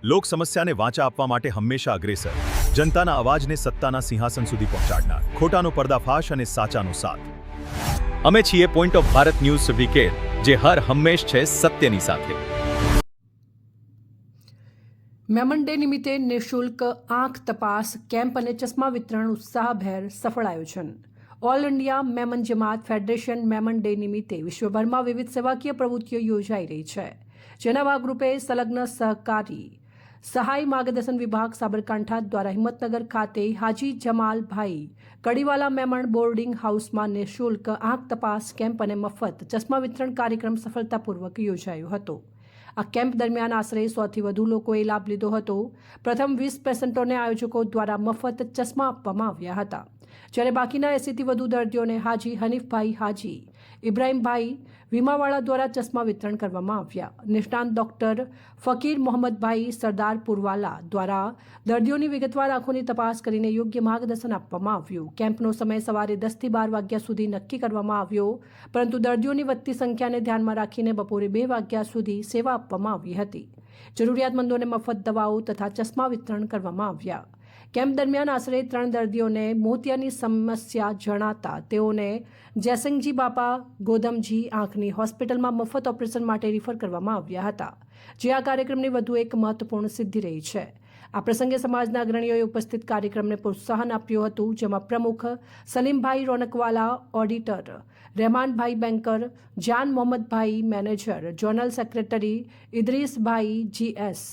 લોક સમસ્યાને વાચા આપવા માટે હંમેશા અગ્રેસર, જનતાના અવાજને સત્તાના સિંહાસન સુધી પહોંચાડનાર, ખોટાનો પર્દાફાશ અને સાચાનો સાથ. અમે છીએ point of Bharat news syndicate, જે હર હંમેશ છે સત્યની સાથે. મેમન ડે નિમિત્તે નિઃશુલ્ક આંખ તપાસ કેમ્પ અને ચશ્મા વિતરણ ઉત્સાહભેર સફળ આયોજન. ઓલ ઇન્ડિયા મેમન જમાત ફેડરેશન મેમન ડે નિમિત્તે વિશ્વભરમાં વિવિધ સેવાકીય પ્રવૃત્તિઓ યોજાઈ રહી છે, જેના ભાગરૂપે સંલગ્ન સહકારી સહાય માર્ગદર્શન વિભાગ સાબરકાંઠા દ્વારા હિંમતનગર ખાતે હાજી જમાલભાઈ કડીવાલા મેમણ બોર્ડિંગ હાઉસમાં નિઃશુલ્ક આંખ તપાસ કેમ્પ અને મફત ચશ્મા વિતરણ કાર્યક્રમ સફળતાપૂર્વક યોજાયો હતો. આ કેમ્પ દરમિયાન આશરે 100થી વધુ લોકોએ લાભ લીધો હતો. પ્રથમ 20 પેશન્ટોને આયોજકો દ્વારા મફત ચશ્મા આપવામાં આવ્યા હતા, જ્યારે બાકીના 80થી વધુ દર્દીઓને હાજી હનીફભાઈ હાજી ઇબ્રાહીમભાઈ વીમાવાળા દ્વારા ચશ્મા વિતરણ કરવામાં આવ્યા. નિષ્ણાંત ડોક્ટર ફકીર મોહમ્મદભાઈ સરદારપુરવાલા દ્વારા દર્દીઓની વિગતવાર આંખોની તપાસ કરીને યોગ્ય માર્ગદર્શન આપવામાં આવ્યું. કેમ્પનો સમય સવારે 10થી 12 વાગ્યા સુધી નક્કી કરવામાં આવ્યો, પરંતુ દર્દીઓની વધતી સંખ્યાને ધ્યાનમાં રાખીને બપોરે 2 વાગ્યા સુધી સેવા આપવામાં આવી હતી. જરૂરિયાતમંદોને મફત દવાઓ તથા ચશ્મા વિતરણ કરવામાં આવ્યા. કેમ્પ દરમિયાન આશરે 3 દર્દીઓને મોતિયાની સમસ્યા જણાતા તેઓને જયસિંહજી બાપા ગોદમજી આંખની હોસ્પિટલમાં મફત ઓપરેશન માટે રિફર કરવામાં આવ્યા હતા, જે આ કાર્યક્રમની વધુ એક મહત્વપૂર્ણ સિદ્ધિ રહી છે. આ પ્રસંગે સમાજના અગ્રણીઓએ ઉપસ્થિત કાર્યક્રમને પ્રોત્સાહન આપ્યું હતું, જેમાં પ્રમુખ સલીમભાઈ રોનકવાલા, auditor Rehmanbhai banker, Jan Mohammadbhai manager, zonal secretary Idrisbhai GS,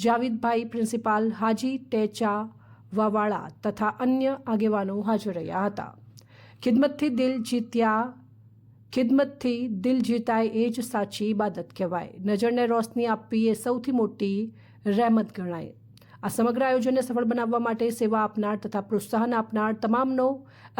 Javidbhai principal, Haji ટેચા વાવાળા તથા અન્ય આગેવાનો હાજર રહ્યા હતા. ખિદમતથી દિલ જીતાય એ જ સાચી ઇબાદત કહેવાય. નજરને રોશની આપવી એ સૌથી મોટી રહેમત ગણાય. આ સમગ્ર આયોજનને સફળ બનાવવા માટે સેવા આપનાર તથા પ્રોત્સાહન આપનાર તમામનો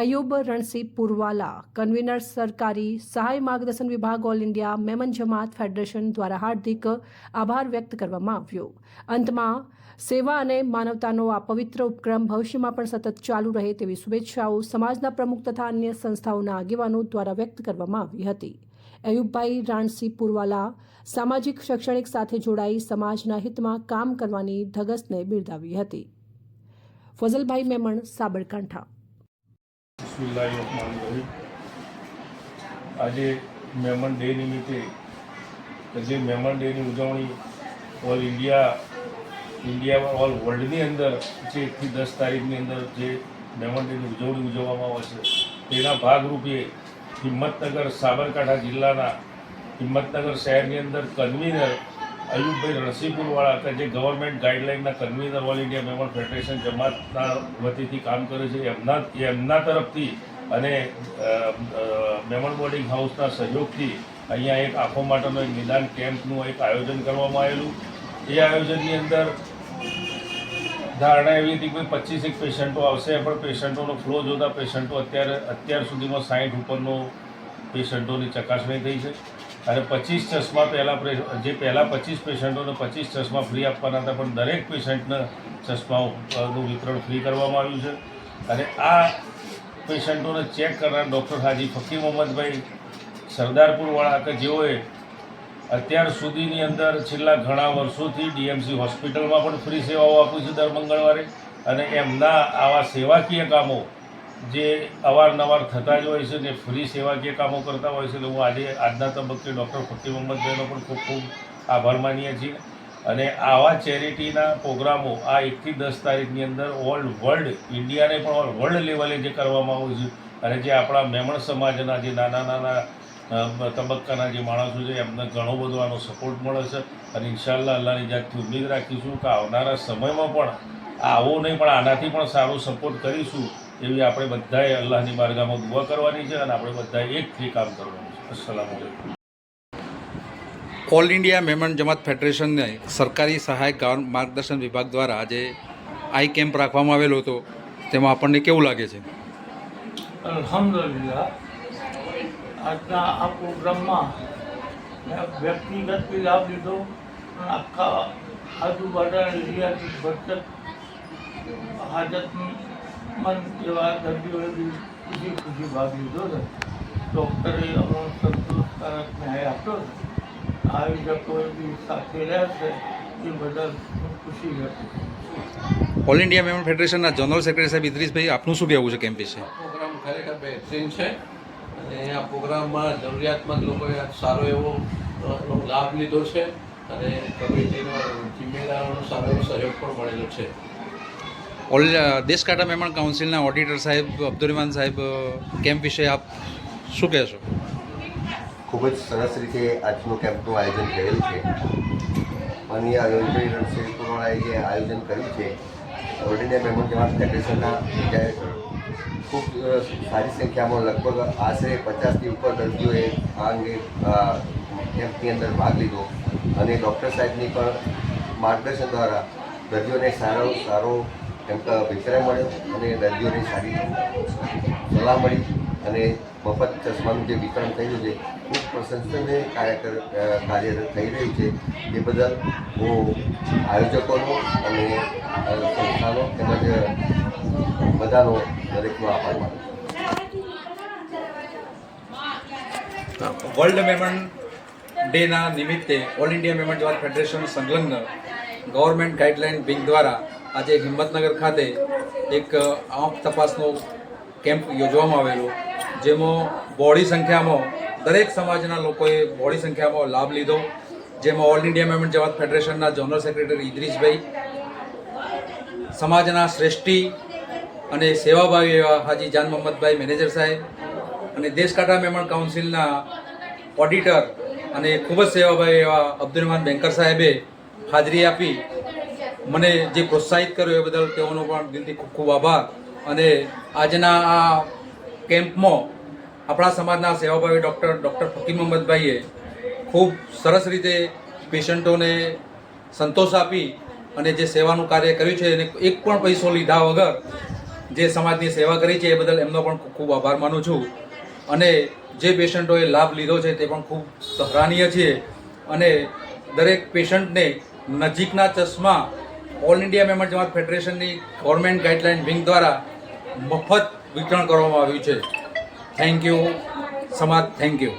અયુબ રણસિંહ પુરવાલા, કન્વીનર સરકારી સહાય માર્ગદર્શન વિભાગ ઓલ ઇન્ડિયા મેમન જમાત ફેડરેશન દ્વારા હાર્દિક આભાર વ્યક્ત કરવામાં આવ્યો. અંતમાં સેવા અને માનવતાનો આ પવિત્ર ઉપક્રમ ભવિષ્યમાં પણ સતત ચાલુ રહે તેવી શુભેચ્છાઓ સમાજના પ્રમુખ તથા અન્ય સંસ્થાઓના આગેવાનો દ્વારા વ્યક્ત કરવામાં આવી હતી. અયુબભાઈ રણસિંહ પુરવાલા સામાજિક શૈક્ષણિક સાથે જોડાઈ સમાજના હિતમાં કામ કરવાની ધગશને બિરદાવી હતી. ફઝલભાઈ મેમણ, સાબરકાંઠા. આજે મેમન ડે નિમિત્તે જે મેમન ડેની ઉજવણી ઓલ ઇન્ડિયામાં ઓલ વર્લ્ડની અંદર જે 1 થી 10 તારીખની અંદર જે મેમન ડેની ઉજવણી ઉજવવામાં આવે છે, તેના ભાગરૂપે હિંમતનગર સાબરકાંઠા જિલ્લાના હિંમતનગર શહેરની અંદર કન્વીનર અયુબભાઈ રણસિંહપુરવાળા કે જે ગવર્મેન્ટ ગાઈડલાઇનના convener all India Memon federation જમાતના વતીથી કામ કરે છે, એમના તરફથી અને મેમન બોર્ડિંગ હાઉસના સહયોગથી અહીંયા એક આંખો માટેનો એક નિદાન કેમ્પનું એક આયોજન કરવામાં આવેલું. એ આયોજનની અંદર ધારણા એવી હતી કે 25 પેશન્ટો આવશે, પણ પેશન્ટોનો ફ્લો જોતા પેશન્ટો અત્યાર સુધીમાં 60 ઉપરનો પેશન્ટોની ચકાસણી થઈ છે. અને 25 ચશ્મા પહેલાં 25 પેશન્ટોને 25 ચશ્મા ફ્રી આપવાના હતા, પણ દરેક પેશન્ટને ચશ્માનું વિતરણ ફ્રી કરવામાં આવ્યું છે. અને આ પેશન્ટોને ચેક કરનાર ડૉક્ટર હાજી ફકીર મોહમ્મદભાઈ સરદારપુરવાળા કે જેઓએ અત્યાર સુધીની અંદર છેલ્લા ઘણા વર્ષોથી DMC હોસ્પિટલમાં પણ ફ્રી સેવાઓ આપી છે દર મંગળવારે. અને એમના આવા સેવાકીય કામો જે અવારનવાર થતા જ હોય છે ને ફ્રી સેવાકીય કામો કરતા હોય છે, એટલે હું આજના તબક્કે ડૉક્ટર ફકીર મોહમ્મદભાઈનો પણ ખૂબ ખૂબ આભાર માનીએ છીએ. અને આવા ચેરિટીના પ્રોગ્રામો આ 1 થી 10 તારીખની અંદર ઓલ વર્લ્ડ, ઇન્ડિયાને પણ ઓલ વર્લ્ડ લેવલે જે કરવામાં આવે છે, અને જે આપણા મેમણ સમાજના જે નાના તબક્કાના જે માણસો છે એમને ઘણો બધો આનો સપોર્ટ મળે છે. અને ઇન્શાઅલ્લાહ અલ્લાહની જાતથી ઉમ્મીદ રાખીશું કે આવનારા સમયમાં પણ આવો નહીં પણ આનાથી પણ સારો સપોર્ટ કરીશું, એવી આપણે બધાએ અલ્લાહની બારગાહમાં દુઆ કરવાની છે અને આપણે બધાએ એકથી કામ કરવાનું છે. અસ્સલામુ અલૈકુમ. ઓલ ઇન્ડિયા મેમન જમાત ફેડરેશનને સરકારી સહાય માર્ગદર્શન વિભાગ દ્વારા આજે આઈ કેમ્પ રાખવામાં આવેલો હતો, તેમાં આપણને કેવું લાગે છે? અલ્હમ્દુલિલ્લાહ, આજના આ પ્રોગ્રામમાં મેં વ્યક્તિગત બી લાભ લીધો અને આખા આજુબાજુના એરિયાથી ભરચક હાજતમંદ એવા દર્દીઓએ બી ખુશી ભાગ લીધો છે. ડૉક્ટરે અમને સંતોષકારક ન્યાય આપ્યો છે. આયોજકોએ બી સાથે રહ્યા છે, એ બદલ ખુશી વ્યક્ત કરું. ઓલ ઇન્ડિયા મેમન ફેડરેશનના જનરલ સેક્રેટરી સાહેબ ઇદ્રીસભાઈ, આપનું શું કહેવું છે કેમ્પ વિશે? પ્રોગ્રામ ખરેખર બહેતરીન છે અને આ પ્રોગ્રામમાં જરૂરિયાતમંદ લોકોએ સારો એવો લાભ લીધો છે અને કમિટીનો જિમ્મેદારોનો સારો એવો સહયોગ પણ મળેલો છે. દેશકાંઠા મહેમાન કાઉન્સિલના ઓડિટર સાહેબ અબ્દુલ સાહેબ, કેમ્પ વિશે આપ શું કહેશો? ખૂબ જ સરસ રીતે આજનું કેમ્પનું આયોજન કરેલ છે. માનનીય આયોજન શ્રીપુરાણાએ જે આયોજન કર્યું છે, ઓલ ઇન્ડિયા મેમન જમાત ફેડરેશનના ખૂબ સારી સંખ્યામાં લગભગ આશરે 50થી ઉપર દર્દીઓએ આ અંગે કેમ્પની અંદર ભાગ લીધો અને ડૉક્ટર સાહેબની પણ માર્ગદર્શન દ્વારા દર્દીઓને સારો કેમ્પ વિતરણ મળ્યો અને દર્દીઓને સારી સલાહ મળી અને મફત ચશ્માનું જે વિતરણ થયું છે ખૂબ પ્રશંસનીય કાર્ય થઈ રહ્યું છે. એ બદલ હું આયોજકોનો અને સંસ્થાનો તેમજ બધાનો દરેકનો આભાર માનું છું. વર્લ્ડ મેમન ડેના નિમિત્તે ઓલ ઇન્ડિયા મેમન જમાત ફેડરેશન સંલગ્ન ગવર્મેન્ટ ગાઈડલાઇન વિંગ દ્વારા આજે હિંમતનગર ખાતે એક આંખ તપાસનો કેમ્પ યોજવામાં આવેલો, જેમાં બહોળી સંખ્યામાં દરેક સમાજના લોકોએ બહોળી સંખ્યામાં લાભ લીધો, જેમાં ઓલ ઇન્ડિયા મેમન જમાત ફેડરેશનના જનરલ સેક્રેટરી ઇદ્રીસભાઈ, સમાજના શ્રેષ્ઠી અને સેવાભાવી એવા હાજી જાન મોહમ્મદભાઈ મેનેજર સાહેબ અને દેશકાંઠા મહેમાન કાઉન્સિલના ઓડિટર અને ખૂબ જ સેવાભાવી એવા અબ્દુલ બેન્કર સાહેબે હાજરી આપી મને જે પ્રોત્સાહિત કર્યો એ બદલ તેઓનો પણ દિલથી ખૂબ ખૂબ આભાર. અને આજના આ કેમ્પમાં આપણા સમાજના સેવાભાવી ડૉક્ટર ફકીર મોહમ્મદભાઈએ ખૂબ સરસ રીતે પેશન્ટોને સંતોષ આપી અને જે સેવાનું કાર્ય કર્યું છે એને એક પણ પૈસો લીધા વગર જે સમાજની સેવા કરી છે એ બદલ એમનો પણ ખૂબ ખૂબ આભાર માનું છું. અને જે પેશન્ટોએ લાભ લીધો છે તે પણ ખૂબ સરાહનીય છે અને દરેક પેશન્ટને નજીકના ચશ્મા ઓલ ઇન્ડિયા મેમન જમાત ફેડરેશનની ગવર્મેન્ટ ગાઈડલાઇન વિંગ દ્વારા મફત વિતરણ કરવામાં આવ્યું છે. થેન્ક યુ સમાજ, થેન્ક યુ.